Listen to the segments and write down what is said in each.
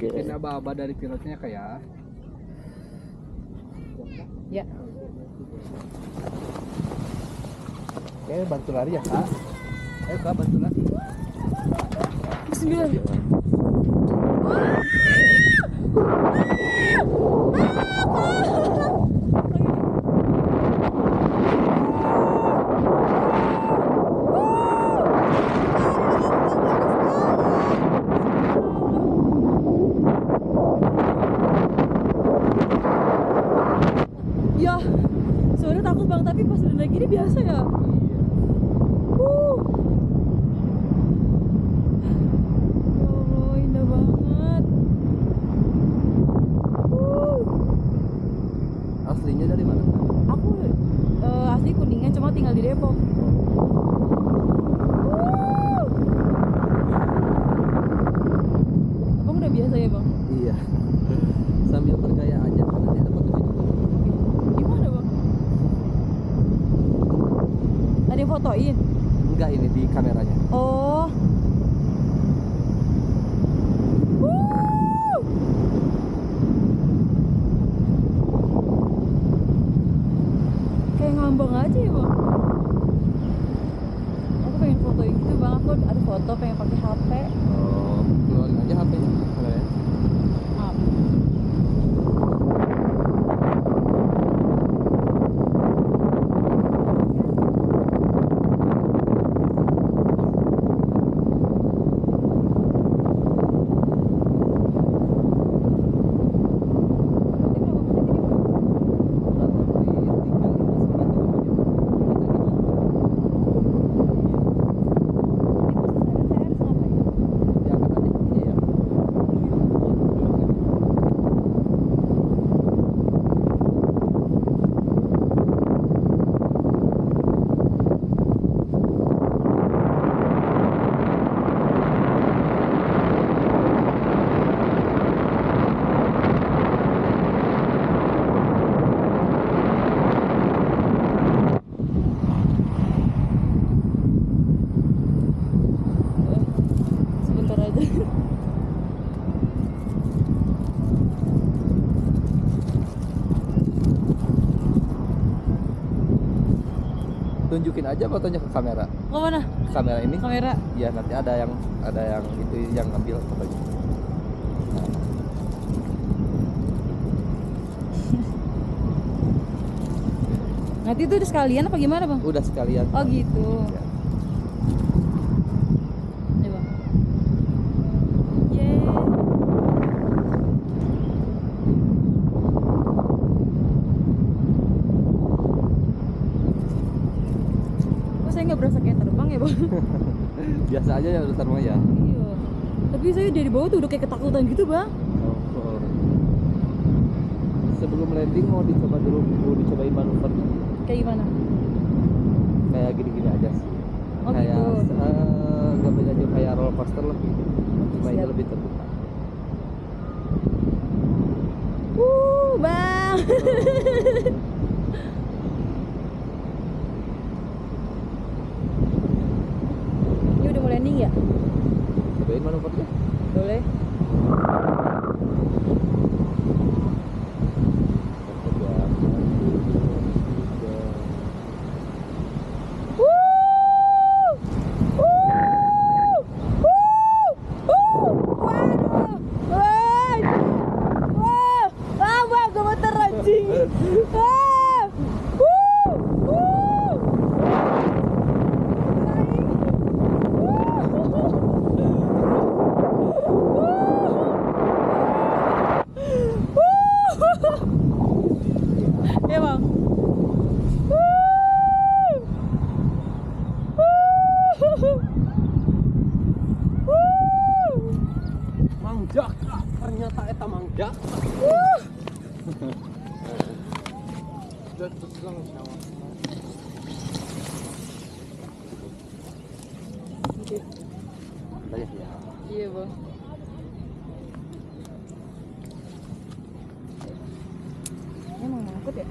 Mungkin aba-aba dari pilotnya kayak. Ya. Oke, bantu lari ya kak. Ayo kak, bantu lari. Bismillah. Ya, sebenarnya takut bang, tapi pas udah naik gini biasa ya. Ya Allah, indah banget. Aslinya dari mana? Aku asli Kuningan, cuma tinggal di Depok. Abang udah biasa ya bang? Iya. Sambil bergaya aja kan nanti ada foto juga. Gimana bang? Ada yang fotoin? Enggak, ini di kameranya. Oh. Kayak ngambang aja ya bang. Aku pengen fotoin gitu bang. Aku ada foto pengen pakai HP. Oh, keluarin aja HP-nya kameranya. Maaf. Sebentar aja. Tunjukin aja fotonya ke kamera. Ke mana? Kamera ini. Kamera. Ya nanti ada yang itu yang ngambil fotonya. Nanti itu udah sekalian apa gimana bang? Udah sekalian. Oh gitu. Ya. Ya bang. Yeay. Kok saya nggak berasa kayak terbang ya bang? Biasa aja ya udah terbang ya. Iya. Tapi saya dari bawah tuh udah kayak ketakutan gitu bang. Oh. Sebelum landing mau dicoba dulu, mau dicobain manuvernya. Kayak gimana? Kayak gini-gini aja sih. Oh Kayak gitu. nggak beda jauh kayak roller coaster lah gitu. Cuma ini Siap. lebih terbuka. Bang. Ini udah mau landing ya? Cobain manuvernya. Boleh. Ya bang. Mangjak, ternyata eta mangjak. Iya bang. Emang ngangkut ya?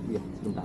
Iya, sebentar.